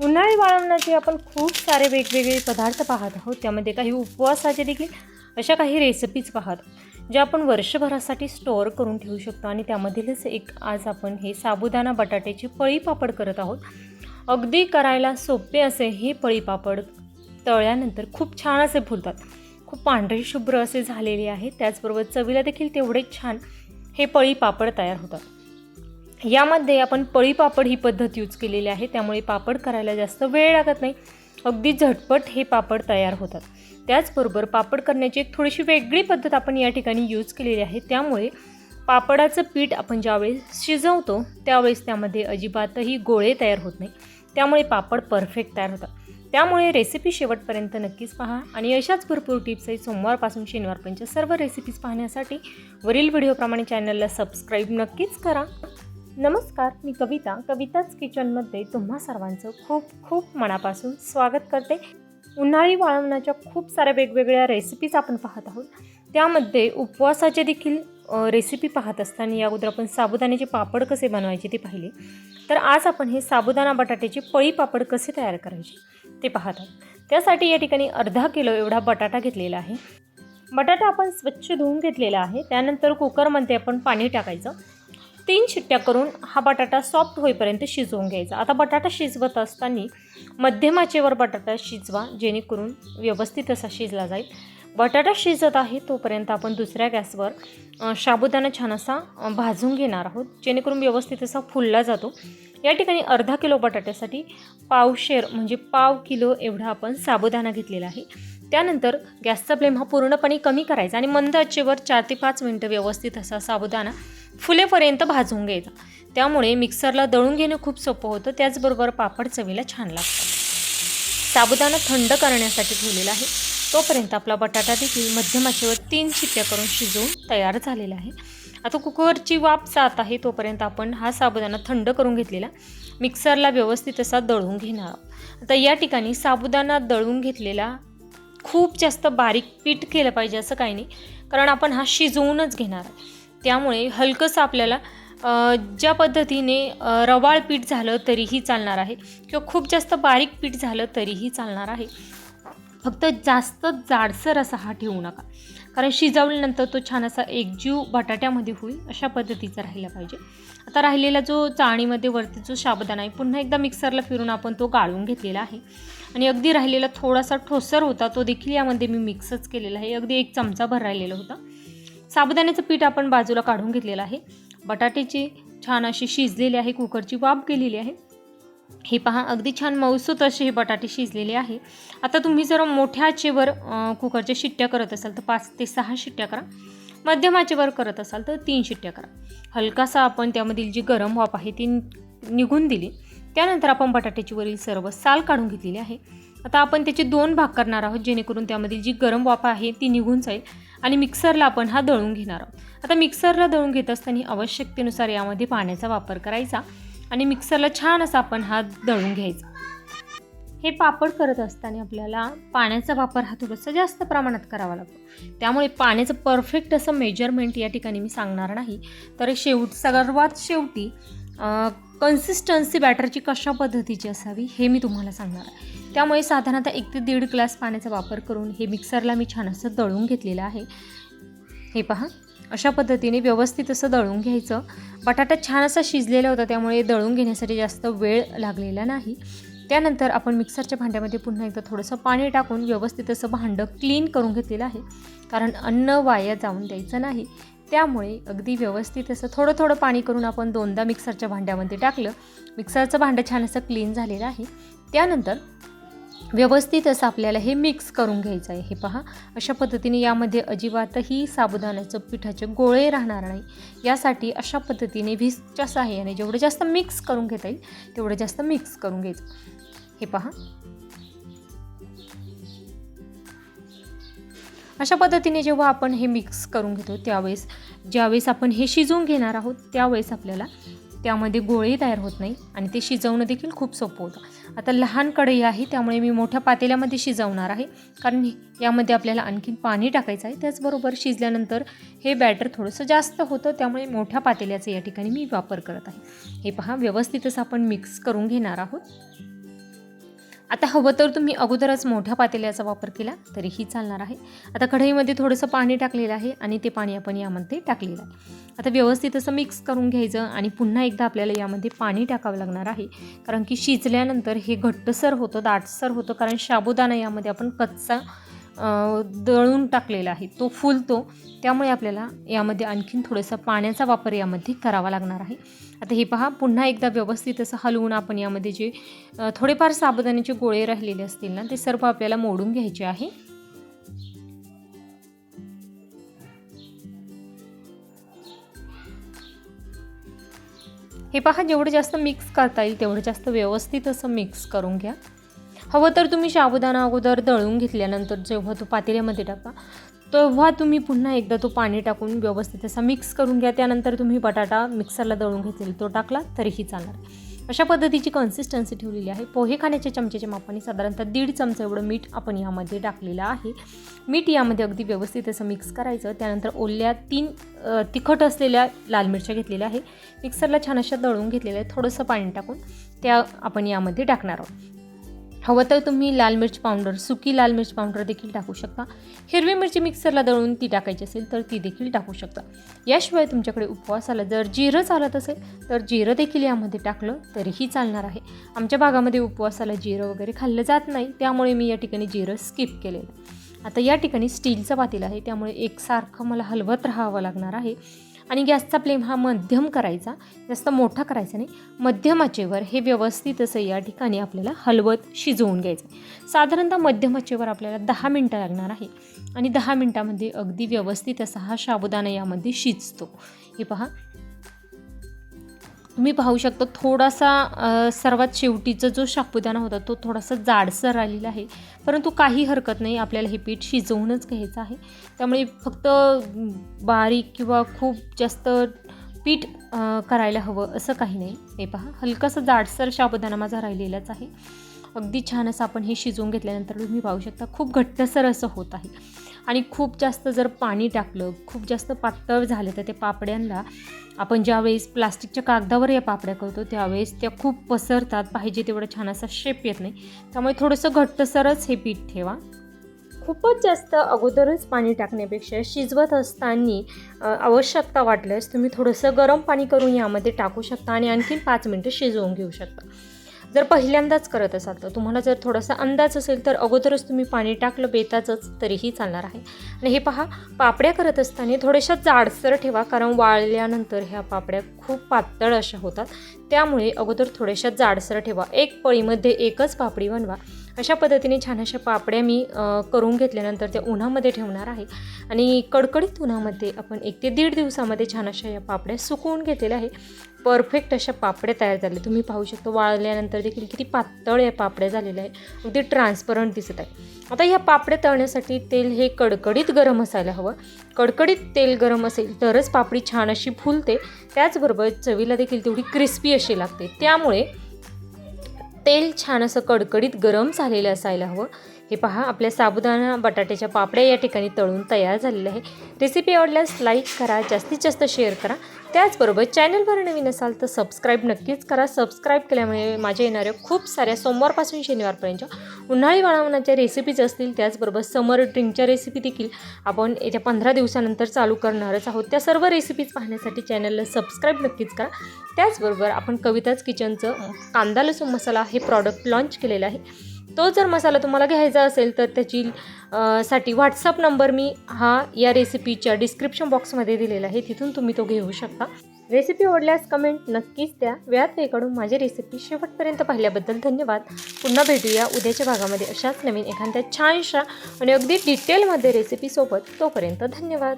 उन्हाळी वाळवण्याचे आपण खूप सारे वेगवेगळे पदार्थ पाहत आहोत. त्यामध्ये काही उपवासाचे देखील अशा काही रेसिपीज पाहत आहोत ज्या आपण वर्षभरासाठी स्टोअर करून ठेवू शकतो. आणि त्यामधीलच एक आज आपण हे साबुदाणा बटाट्याची पळी पापड करत आहोत. अगदी करायला सोपे असे हे पळी पापड तळल्यानंतर खूप छान असे फुलतात. खूप पांढरे शुभ्र असे झालेले आहेत. त्याचबरोबर चवीला देखील तेवढेच छान हे पळी पापड तयार होतात. यामध्ये आपण पळी पापड ही पद्धत यूज केलेली आहे, त्यामुळे पापड करायला जास्त वेळ लागत नाही. अगदी झटपट हे पापड तयार होतात. त्याचबरोबर पापड करण्याची एक थोडीशी वेगळी पद्धत आपण या ठिकाणी यूज केलेली आहे. त्यामुळे पापडाचं पीठ आपण ज्यावेळेस शिजवतो त्यावेळेस त्यामध्ये अजिबातही गोळे तयार होत नाही. त्यामुळे पापड परफेक्ट तयार होतात. त्यामुळे रेसिपी शेवटपर्यंत नक्कीच पहा. आणि अशाच भरपूर टिप्स आहेत सोमवारपासून शनिवारपर्यंत सर्व रेसिपीज पाहण्यासाठी वरील व्हिडिओप्रमाणे चॅनलला सबस्क्राईब नक्कीच करा. नमस्कार, मी कविताच किचनमध्ये तुम्हा सर्वांचं खूप खूप मनापासून स्वागत करते. उन्हाळी वाळवण्याच्या खूप साऱ्या वेगवेगळ्या रेसिपीज आपण पाहत आहोत. त्यामध्ये उपवासाचे देखील रेसिपी पाहत असताना या अगोदर आपण साबुदाण्याचे पापड कसे बनवायचे ते पाहिले. तर आज आपण हे साबुदाणा बटाट्याचे पळी पापड कसे तयार करायचे ते पाहत आहोत. त्यासाठी या ठिकाणी अर्धा किलो एवढा बटाटा घेतलेला आहे. बटाटा आपण स्वच्छ धुवून घेतलेला आहे. त्यानंतर कुकरमध्ये आपण पाणी टाकायचं. 3 शिट्ट्या करून हा बटाटा सॉफ्ट होईपर्यंत शिजवून घ्यायचा. आता बटाटा शिजवत असताना मध्यम आचेवर बटाटा शिजवा, जेणेकरून व्यवस्थित असा शिजला जाईल. बटाटा शिजत आहे तोपर्यंत आपण दुसऱ्या गॅसवर साबुदाणा छान असा भाजून घेणार आहोत, जेणेकरून व्यवस्थित असा फुलला जातो. या ठिकाणी अर्धा किलो बटाट्यासाठी पावशेर म्हणजे पाव किलो एवढा आपण साबुदाणा घेतलेला आहे. त्यानंतर गॅसचा फ्लेम हा पूर्णपणे कमी करायचा आणि मंद आचेवर 4 ते 5 मिनटं व्यवस्थित असा साबुदाणा फुलेपर्यंत भाजून घ्यायचा. त्यामुळे मिक्सरला दळून घेणं खूप सोपं होतं. त्याचबरोबर पापड चवीला छान लागतात. साबुदाणा थंड करण्यासाठी ठेवलेला आहे. तोपर्यंत आपला बटाटा देखील मध्यम आचेवर 3 शिट्ट्या करून शिजवून तयार झालेला आहे. आता कुकरची वाफ जात आहे तोपर्यंत आपण हा साबुदाणा थंड करून घेतलेला मिक्सरला व्यवस्थित असा दळून घेणार आहोत. आता या ठिकाणी साबुदाणा दळून घेतलेला खूप जास्त बारीक पीठ केलं पाहिजे असं काही नाही, कारण आपण हा शिजवूनच घेणार आहे. त्यामुळे हलकंसं आपल्याला ज्या पद्धतीने रवाळ पीठ झालं तरीही चालणार आहे किंवा खूप जास्त बारीक पीठ झालं तरीही चालणार आहे. फक्त जास्त जाडसर असा हा ठेवू नका, कारण शिजवल्यानंतर तो छान असा एकजीव बटाट्यामध्ये होईल अशा पद्धतीचा राहिला पाहिजे. आता राहिलेला जो चाळणीमध्ये वरती जो साबुदाणा आहे पुन्हा एकदा मिक्सरला फिरून आपण तो गाळून घेतलेला आहे. आणि अगदी राहिलेला थोडासा ठोसर होता तो देखील यामध्ये मी मिक्सच केलेला आहे. अगदी 1 चमचाभर राहिलेला होता. साबुदाण्याचं पीठ आपण बाजूला काढून घेतलेलं आहे. बटाट्याचे छान असे शिजलेले आहे, कुकरची वाफ गेलेली आहे. हे पहा, अगदी छान मऊसूत असे हे बटाटे शिजलेले आहे. आता तुम्ही जर मोठ्या आचेवर कुकरच्या शिट्ट्या करत असाल तर 5 ते 6 शिट्ट्या करा. मध्यम आचेवर करत असाल तर 3 शिट्ट्या करा. हलकासा आपण त्यामधील जी गरम वाफ आहे ती निघून दिली. त्यानंतर आपण बटाट्याची वरील सर्व साल काढून घेतलेली आहे. आता आपण त्याचे 2 भाग करणार आहोत, जेणेकरून त्यामधील जी गरम वाफ आहे ती निघून जाईल. आणि मिक्सरला आपण हा दळून घेणार आहोत. आता मिक्सरला दळून घेत असताना आवश्यकतेनुसार यामध्ये पाण्याचा वापर करायचा आणि मिक्सरला छान असा आपण हा दळून घ्यायचा. हे पापड करत असताना आपल्याला पाण्याचा वापर हा थोडासा जास्त प्रमाणात करावा लागतो. त्यामुळे पाण्याचं परफेक्ट असं मेजरमेंट या ठिकाणी मी सांगणार नाही. तर सर्वात शेवटी कन्सिस्टन्सी बॅटरची कशा पद्धतीची असावी हे मी तुम्हाला सांगणार आहे. त्यामुळे साधारणतः 1 ते 1.5 ग्लास पाण्याचा वापर करून हे मिक्सरला मी छान असं दळून घेतलेलं आहे. हे पहा, अशा पद्धतीने व्यवस्थित असं दळून घ्यायचं. बटाटा छान असा शिजलेला होता, त्यामुळे दळून घेण्यासाठी जास्त वेळ लागलेला नाही. त्यानंतर आपण मिक्सरच्या भांड्यामध्ये पुन्हा एकदा थोडंसं पाणी टाकून व्यवस्थित असं भांडं क्लीन करून घेतलेलं आहे, कारण अन्न वाया जाऊन द्यायचं नाही. त्यामुळे अगदी व्यवस्थित असं थोडं थोडं पाणी करून आपण 2दा मिक्सरच्या भांड्यामध्ये टाकलं. मिक्सरचं भांडं छान असं क्लीन झालेलं आहे. त्यानंतर व्यवस्थित असं आपल्याला हे मिक्स करून घ्यायचं आहे. हे पहा, अशा पद्धतीने यामध्ये अजिबातही साबुदाण्याचं पिठाचे गोळे राहणार नाही. यासाठी अशा पद्धतीने व्हिस्कच्या सहाय्याने जेवढं जास्त मिक्स करून घेता येईल तेवढं जास्त मिक्स करून घ्यायचं. हे पहा, अशा पद्धतीने जेव्हा आपण हे मिक्स करून घेतो ज्यावेळेस आपण हे शिजवून घेणार आहोत त्यावेळेस आपल्याला त्यामध्ये गोळे तयार होत नाही आणि ते शिजवणं देखील खूप सोपं होतं. आता लहान कढई आहे त्यामुळे मी मोठ्या पातेल्यामध्ये शिजवणार आहे, कारण यामध्ये आपल्याला आणखीन पाणी टाकायचं आहे. त्याचबरोबर शिजल्यानंतर हे बॅटर थोडंसं जास्त होतं, त्यामुळे मोठ्या पातेल्याचा या ठिकाणी मी वापर करत आहे. हे पहा, व्यवस्थितच आपण मिक्स करून घेणार आहोत. आता हवं तर तुम्ही अगोदरच मोठ्या पातेल्याचा वापर केला तरीही चालणार आहे. आता कढईमध्ये थोडंसं पाणी टाकलेलं आहे आणि ते पाणी आपण यामध्ये टाकलेलं आहे. आता व्यवस्थित असं मिक्स करून घ्यायचं आणि पुन्हा एकदा आपल्याला यामध्ये पाणी टाकावं लागणार आहे, कारण की शिजल्यानंतर हे घट्टसर होतं, दाटसर होतं, कारण साबुदाणा यामध्ये आपण कच्चा दळून टाकलेला आहे, तो फुलतो. त्यामुळे आपल्याला यामध्ये आणखीन थोडंसं पाण्याचा वापर यामध्ये करावा लागणार आहे. आता हे पहा, पुन्हा एकदा व्यवस्थित असं हलवून आपण यामध्ये जे थोडेफार साबुदाण्याचे गोळे राहिलेले असतील ना, ते सर्व आपल्याला मोडून घ्यायचे आहे. हे पहा, जेवढं जास्त मिक्स करता येईल तेवढं जास्त व्यवस्थित असं मिक्स करून घ्या. हवं तर तुम्ही साबुदाणा अगोदर दळून घेतल्यानंतर जेव्हा तो पातेल्यामध्ये टाका तेव्हा तुम्ही पुन्हा एकदा तो पाणी टाकून व्यवस्थित असा मिक्स करून घ्या. त्यानंतर तुम्ही बटाटा मिक्सरला दळून घेतलेला तो टाकला तरीही चालणार. अशा पद्धतीची कन्सिस्टन्सी ठेवलेली आहे. पोहे खाण्याच्या चमच्याच्या मापाने साधारणतः 1.5 चमचा एवढं मीठ आपण यामध्ये टाकलेलं आहे. मीठ यामध्ये अगदी व्यवस्थित असं मिक्स करायचं. त्यानंतर ओल्या 3 तिखट असलेल्या लाल मिरच्या घेतलेल्या आहे, मिक्सरला छान अशा दळून घेतलेल्या आहे. थोडंसं पाणी टाकून त्या आपण यामध्ये टाकणार आहोत. हवं तर तुम्ही लाल मिरची पावडर, सुकी लाल मिरची पावडर देखील टाकू शकता. हिरवी मिरची मिक्सरला दळून ती टाकायची असेल तर ती देखील टाकू शकता. याशिवाय तुमच्याकडे उपवासाला जर जिरं चालत असेल तर जिरं देखील यामध्ये टाकलं तरीही चालणार आहे. आमच्या भागामध्ये उपवासाला जिरं वगैरे खाल्लं जात नाही, त्यामुळे मी या ठिकाणी जिरं स्किप केलेलं. आता या ठिकाणी स्टीलचं पातेलं आहे, त्यामुळे एकसारखं मला हलवत राहावं लागणार आहे. आणि गॅसचा फ्लेम हा मध्यम करायचा, जास्त मोठा करायचा नाही, मध्यम आचेवर हे व्यवस्थित असं या ठिकाणी आपल्याला हलवत शिजवून घ्यायचं. साधारणतः मध्यम आचेवर आपल्याला 10 मिनटं लागणार आहे आणि 10 मिनटामध्ये अगदी व्यवस्थित असा हा साबुदाणा यामध्ये शिजतो. हे पहा, तुम्ही पाहू शकता थोडासा सर्वात शेवटीचा जो साबुदाणा होता तो थोडासा जाडसर आलेला आहे, परंतु काही हरकत नाही, आपल्याला हे पीठ शिजवूनच घ्यायचं आहे. त्यामुळे फक्त बारीक किंवा खूप जास्त पीठ करायला हवं असं काही नाही. हे पहा, हलकासा जाडसर साबुदाणा माझा राहिलेलाच आहे. अगदी छान असं आपण हे शिजवून घेतल्यानंतर तुम्ही पाहू शकता खूप घट्टसर असं होत आहे. आणि खूप जास्त जर पाणी टाकलं, खूप जास्त पातळ झालं तर ते पापड्यांना आपण ज्यावेळेस प्लास्टिकच्या कागदावर या पापड्या करतो त्यावेळेस त्या खूप पसरतात, पाहिजे तेवढा छान असा शेप येत नाही. त्यामुळे थोडंसं घट्टसरच हे पीठ ठेवा. खूपच जास्त अगोदरच पाणी टाकण्यापेक्षा शिजवत असताना आवश्यकता वाटल्यास तुम्ही थोडंसं गरम पाणी करून यामध्ये टाकू शकता आणि आणखीन 5 मिनटं शिजवून घेऊ शकता. जर पहिल्यांदाच करत असाल तर तुम्हाला जर थोडासा अंदाज असेल तर अगोदरच तुम्ही पाणी टाकलं बेताचंच तरीही चालणार आहे. आणि हे पहा, पापड्या करत असताना थोड्याशा जाडसर ठेवा, कारण वाळल्यानंतर ह्या पापड्या खूप पातळ अशा होतात. त्यामुळे अगोदर थोड्याशा जाडसर ठेवा. एक पळीमध्ये एकच पापडी बनवा. अशा पद्धतीने छान अशा पापड्या मी करून घेतल्यानंतर त्या उन्हामध्ये ठेवणार आहे आणि कडकडीत उन्हामध्ये आपण 1 ते 1.5 दिवसामध्ये छान अशा या पापड्या सुकवून घेतलेल्या आहे. परफेक्ट अशा पापड्या तयार झाल्या. तुम्ही पाहू शकता वाळल्यानंतर देखील किती पातळ या पापड्या झालेल्या आहे, अगदी ट्रान्सपरंट दिसत आहे. आता ह्या पापड्या तळण्यासाठी तेल हे कडकडीत गरम असायला हवं. कडकडीत तेल गरम असेल तरच पापडी छान अशी फुलते, त्याचबरोबर चवीला देखील तेवढी क्रिस्पी अशी लागते. त्यामुळे तेल छान असं कडकडीत गरम झालेलं असायला हवं. हे पहा, आपल्या साबुदाणा बटाट्याच्या पापड्या या ठिकाणी तळून तयार झालेल्या आहे. रेसिपी आवडल्यास लाईक करा, जास्तीत जास्त शेअर करा. त्याचबरोबर चॅनलवर नवीन असाल तर सबस्क्राईब नक्कीच करा. सबस्क्राईब केल्यामुळे माझ्या येणाऱ्या खूप साऱ्या सोमवारपासून शनिवारपर्यंतच्या उन्हाळी वाळवणाच्या रेसिपीज असतील, त्याचबरोबर समर ड्रिंकच्या रेसिपी देखील आपण येत्या 15 दिवसानंतर चालू करणारच आहोत. त्या सर्व रेसिपीज पाहण्यासाठी चॅनलला सबस्क्राईब नक्कीच करा. त्याचबरोबर आपण कविताज किचनचं कांदा लसूण मसाला हे प्रॉडक्ट लॉन्च केलेलं आहे. तो जर मसाला तुम्हाला घ्यायचा असेल तर त्याची साठी व्हॉट्सअप नंबर मी या रेसिपीच्या डिस्क्रिप्शन बॉक्समध्ये दिलेला आहे, तिथून तुम्ही तो घेऊ शकता. रेसिपी आवडल्यास कमेंट नक्कीच द्या. व्यात वेकडून माझी रेसिपी शेवटपर्यंत पाहिल्याबद्दल धन्यवाद. पुन्हा भेटूया उद्याच्या भागामध्ये अशाच नवीन एखाद्या छानशा आणि अगदी डिटेलमध्ये रेसिपीसोबत. तोपर्यंत धन्यवाद.